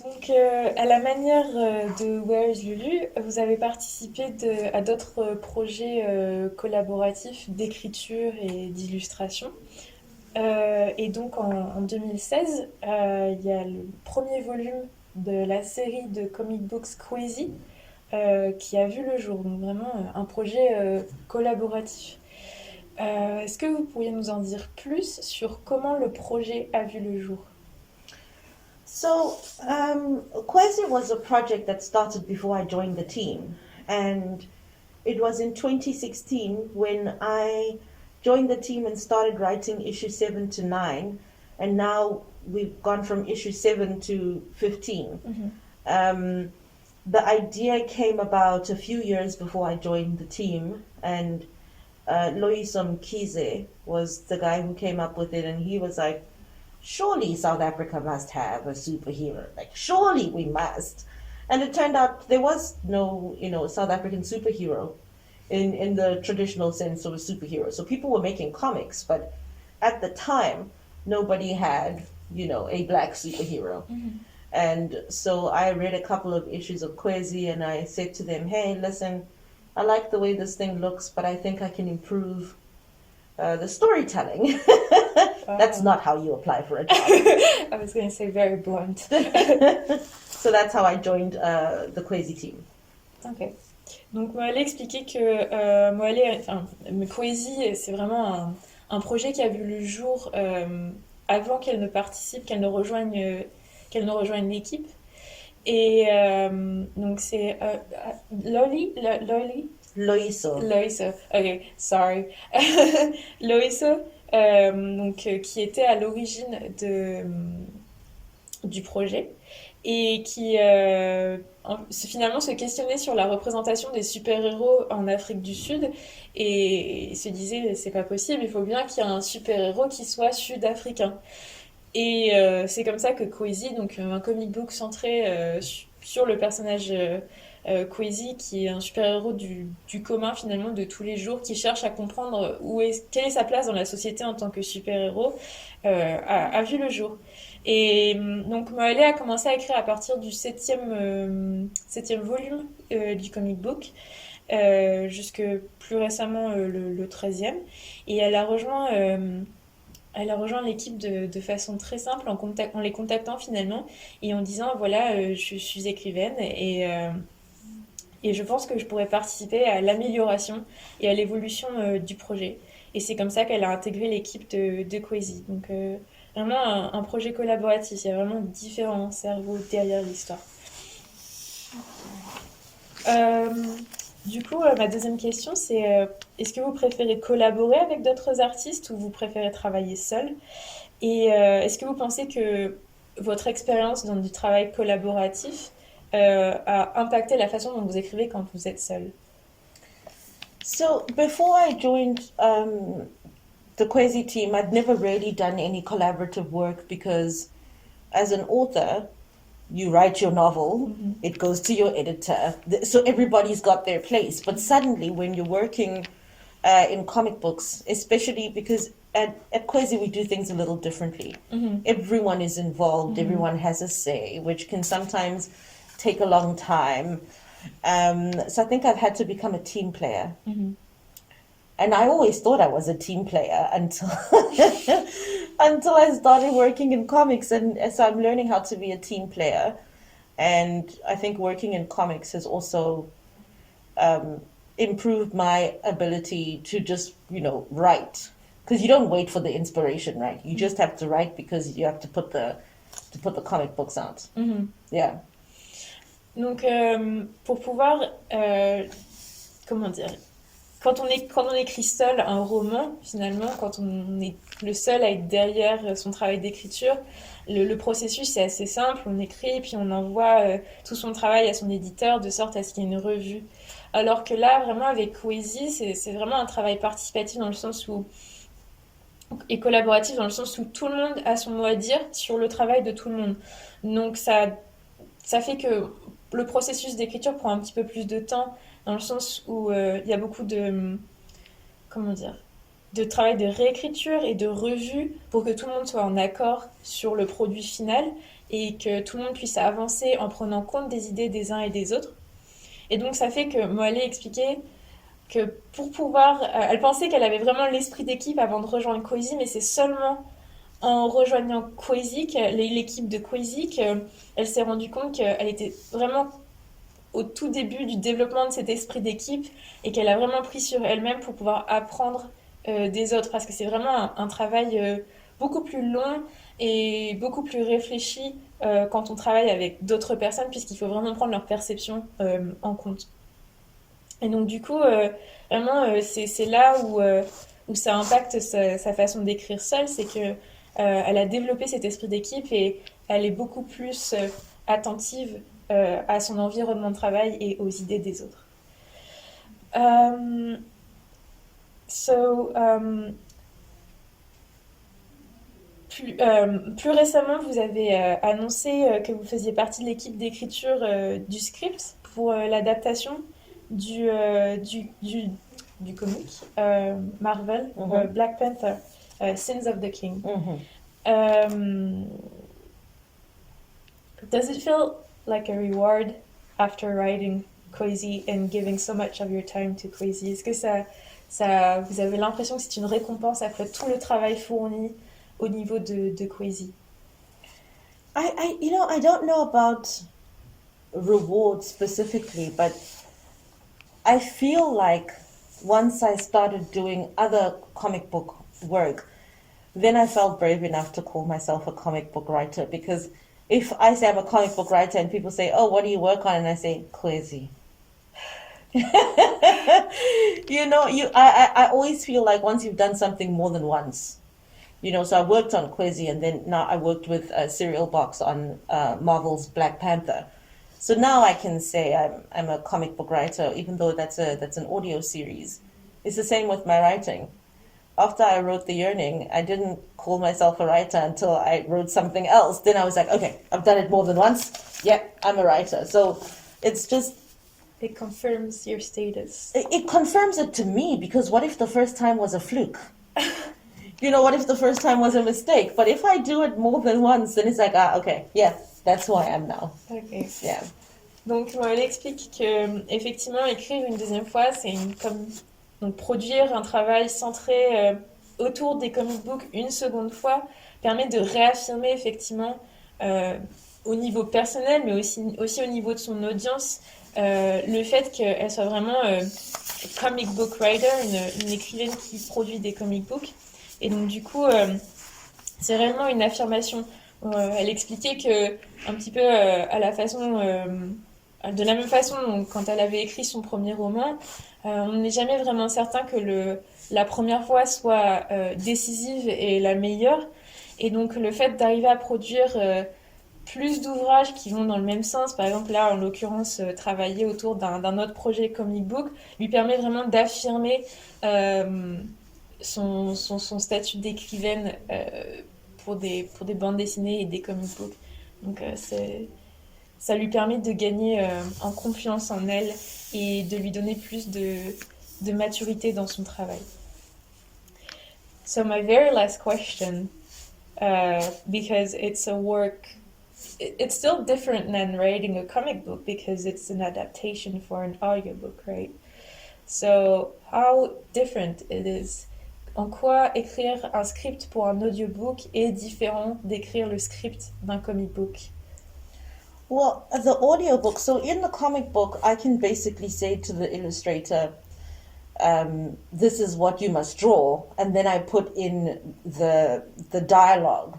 Donc, à la manière de Where is Lulu, vous avez participé à d'autres projets collaboratifs d'écriture et d'illustration. Et donc, en 2016, il y a le premier volume de la série de comic books Crazy qui a vu le jour. Donc, vraiment un projet collaboratif. Est-ce que vous pourriez nous en dire plus sur comment le projet a vu le jour? So, Quasi was a project that started before I joined the team. And it was in 2016 when I joined the team and started writing issue 7 to 9. And now we've gone from issue 7 to 15. Mhm. Um, the idea came about a few years before I joined the team. And Loisom Kize was the guy who came up with it. And he was like, surely South Africa must have a superhero. Like, surely we must. And it turned out there was no, South African superhero in the traditional sense of a superhero. So people were making comics, but at the time, nobody had, a black superhero. Mhm. And so I read a couple of issues of Kwezi and I said to them, hey, listen, I like the way this thing looks, but I think I can improve the storytelling. That's not how you apply for a job. I was going to say very blunt. So that's how I joined the Kwezi team. Ok. Donc Mohale expliquait que Crazy, c'est vraiment un projet qui a vu le jour avant qu'elle ne participe, qu'elle ne rejoigne l'équipe. Et donc c'est Loiso. Loiso, ok, sorry. Loiso, qui était à l'origine du projet et qui finalement se questionnait sur la représentation des super-héros en Afrique du Sud et se disait c'est pas possible, il faut bien qu'il y ait un super-héros qui soit sud-africain. Et c'est comme ça que Kwezi, donc un comic book centré sur le personnage Kwezi, qui est un super-héros du commun finalement de tous les jours, qui cherche à comprendre quelle est sa place dans la société en tant que super-héros, a vu le jour. Et donc Mohale a commencé à écrire à partir du septième volume du comic book, jusque plus récemment le 13e. Et elle a rejoint l'équipe de façon très simple en les contactant finalement et en disant voilà, je suis écrivaine et je pense que je pourrais participer à l'amélioration et à l'évolution du projet. Et c'est comme ça qu'elle a intégré l'équipe de Kwezi. Donc vraiment un projet collaboratif, il y a vraiment différents cerveaux derrière l'histoire. Euh, du coup, ma deuxième question, c'est est-ce que vous préférez collaborer avec d'autres artistes ou vous préférez travailler seul? Et est-ce que vous pensez que votre expérience dans du travail collaboratif a impacté la façon dont vous écrivez quand vous êtes seul? So before I joined the Kwezi team, I'd never really done any collaborative work because as an author, you write your novel, it goes to your editor, so everybody's got their place. But suddenly, when you're working in comic books, especially because at Kwezi we do things a little differently. Everyone is involved, everyone has a say, which can sometimes take a long time. So I think I've had to become a team player. And I always thought I was a team player until until I started working in comics, and so I'm learning how to be a team player. And I think working in comics has also improved my ability to just write, because you don't wait for the inspiration, right? You just have to write because you have to put the comic books out. Yeah. Donc, pour pouvoir, comment dire, quand on écrit seul un roman, finalement, quand on est le seul à être derrière son travail d'écriture, le processus c'est assez simple, on écrit puis on envoie tout son travail à son éditeur de sorte à ce qu'il y ait une revue. Alors que là, vraiment avec Kwezi, c'est vraiment un travail participatif dans le sens où et collaboratif dans le sens où tout le monde a son mot à dire sur le travail de tout le monde. Donc ça fait que le processus d'écriture prend un petit peu plus de temps dans le sens où il y a beaucoup de comment dire de travail de réécriture et de revue pour que tout le monde soit en accord sur le produit final et que tout le monde puisse avancer en prenant compte des idées des uns et des autres. Et donc ça fait que Mohale expliquait que pour pouvoir... elle pensait qu'elle avait vraiment l'esprit d'équipe avant de rejoindre Cozy, mais c'est seulement en rejoignant Cozy, l'équipe de Cozy, qu'elle s'est rendue compte qu'elle était vraiment au tout début du développement de cet esprit d'équipe et qu'elle a vraiment pris sur elle-même pour pouvoir apprendre des autres, parce que c'est vraiment un travail beaucoup plus long et beaucoup plus réfléchi quand on travaille avec d'autres personnes, puisqu'il faut vraiment prendre leur perception en compte. Et donc du coup, vraiment, c'est là où ça impacte sa façon d'écrire seule, c'est que elle a développé cet esprit d'équipe et elle est beaucoup plus attentive à son environnement de travail et aux idées des autres. Um, so, plus récemment, vous avez annoncé que vous faisiez partie de l'équipe d'écriture du script pour l'adaptation du, euh, du, du, du comic Marvel, Black Panther, Sins of the King. Does it feel like a reward after writing Crazy and giving so much of your time to Crazy? Est-ce que vous avez l'impression que c'est une récompense après tout le travail fourni au niveau de Crazy? I don't know about reward specifically, but I feel like once I started doing other comic book work, then I felt brave enough to call myself a comic book writer, because if I say I'm a comic book writer and people say, "Oh, what do you work on?" and I say, "Crazy." I always feel like once you've done something more than once, so I worked on Quasi, and then now I worked with Serial Box on Marvel's Black Panther. So now I can say I'm a comic book writer, even though that's an audio series. It's the same with my writing. After I wrote The Yearning, I didn't call myself a writer until I wrote something else. Then I was like, okay, I've done it more than once. Yeah, I'm a writer. So it's just... It confirms your status. It confirms it to me, because what if the first time was a fluke? What if the first time was a mistake? But if I do it more than once, then it's like, okay, yeah, that's who I am now. Okay. Yeah. Donc, elle explique que effectivement, écrire une deuxième fois, c'est comme donc, produire un travail centré autour des comic books une seconde fois permet de réaffirmer effectivement au niveau personnel, mais aussi au niveau de son audience, le fait qu'elle soit vraiment comic book writer, une écrivaine qui produit des comic books. Et donc du coup, c'est réellement une affirmation. Elle expliquait que un petit peu à la façon, de la même façon, quand elle avait écrit son premier roman, on n'est jamais vraiment certain que la première fois soit décisive et la meilleure. Et donc le fait d'arriver à produire plus d'ouvrages qui vont dans le même sens, par exemple là en l'occurrence travailler autour d'un autre projet comic book, lui permet vraiment d'affirmer son statut d'écrivaine pour des bandes dessinées et des comic books. Donc ça lui permet de gagner en confiance en elle et de lui donner plus de maturité dans son travail. So my very last question, because it's a work, it's still different than writing a comic book because it's an adaptation for an audiobook, right? So how different it is? En quoi écrire un script pour un audiobook est différent d'écrire le script d'un comic book? Well, the audiobook, so in the comic book, I can basically say to the illustrator, this is what you must draw, and then I put in the dialogue.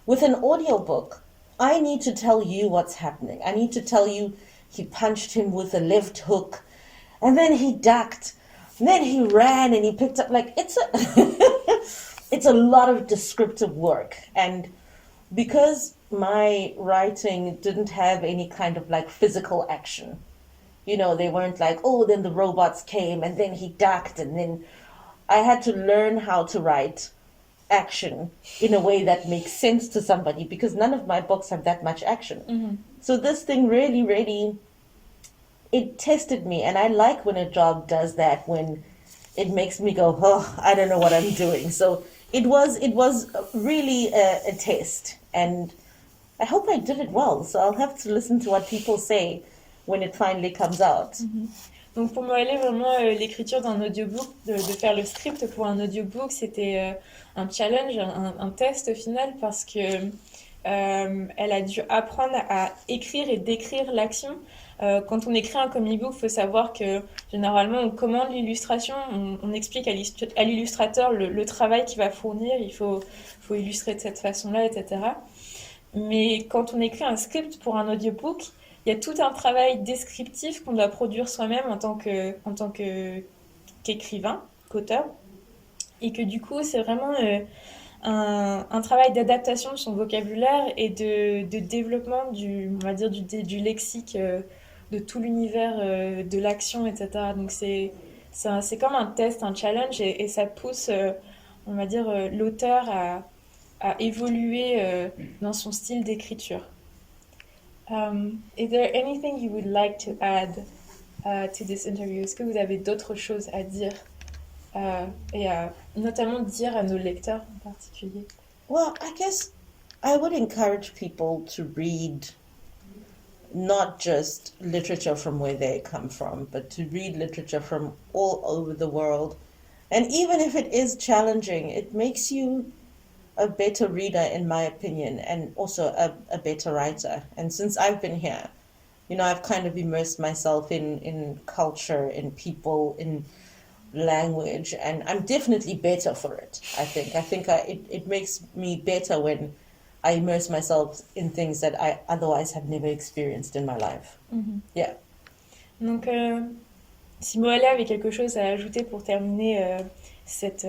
With an audiobook, I need to tell you what's happening. I need to tell you he punched him with a left hook, and then he ducked, and then he ran and he picked up, like, it's a lot of descriptive work. And because my writing didn't have any kind of like physical action, they weren't like, oh, then the robots came and then he ducked, and then I had to learn how to write action in a way that makes sense to somebody, because none of my books have that much action. Mm-hmm. So this thing really, really, it tested me, and I like when a job does that, when it makes me go, oh, I don't know what I'm doing. So it was really a test, and I hope I did it well. So I'll have to listen to what people say when it finally comes out. Donc pour Mohale, vraiment, l'écriture d'un audiobook, de faire le script pour un audiobook, c'était un challenge, un test au final, parce que elle a dû apprendre à écrire et décrire l'action. Quand on écrit un comic book, il faut savoir que généralement on commande l'illustration, on explique à l'illustrateur le travail qu'il va fournir, faut illustrer de cette façon-là, etc. Mais quand on écrit un script pour un audiobook, il y a tout un travail descriptif qu'on doit produire soi-même en tant qu'écrivain, qu'auteur. Et que du coup, c'est vraiment un travail d'adaptation de son vocabulaire et de développement on va dire, du lexique, de tout l'univers de l'action, etc. Donc c'est comme un test, un challenge, et ça pousse, on va dire, l'auteur à évoluer dans son style d'écriture. Is there anything you would like to add to this interview? Est-ce que vous avez d'autres choses à dire et à notamment dire à nos lecteurs en particulier? Well, I guess I would encourage people to read not just literature from where they come from, but to read literature from all over the world. And even if it is challenging, it makes you a better reader, in my opinion, and also a better writer. And since I've been here, I've kind of immersed myself in culture, in people, in language, and I'm definitely better for it. It makes me better when I immerse myself in things that I otherwise have never experienced in my life. Mhm. Yeah. Donc, si Mohale avait quelque chose à ajouter pour terminer cette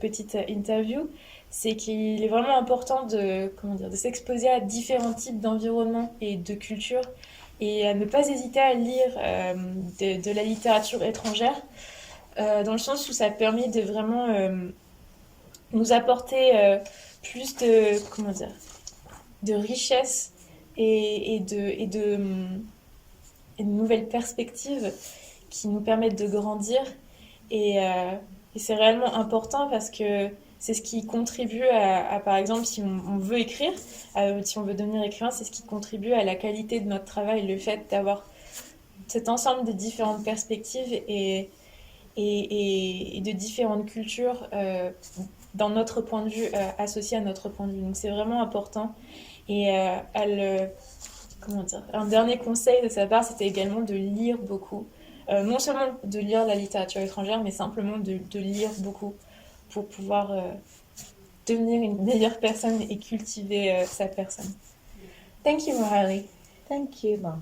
petite interview, c'est qu'il est vraiment important de s'exposer à différents types d'environnements et de cultures, et à ne pas hésiter à lire de la littérature étrangère, dans le sens où ça permet de vraiment nous apporter plus de richesse et de nouvelles perspectives qui nous permettent de grandir. Et c'est réellement important parce que c'est ce qui contribue par exemple, si on veut écrire, si on veut devenir écrivain, c'est ce qui contribue à la qualité de notre travail, le fait d'avoir cet ensemble de différentes perspectives et de différentes cultures dans notre point de vue, associées à notre point de vue. Donc c'est vraiment important. Et un dernier conseil de sa part, c'était également de lire beaucoup. Non seulement de lire la littérature étrangère, mais simplement de lire beaucoup pour pouvoir devenir une meilleure personne et cultiver sa personne. Thank you, Mohale. Thank you, Ma.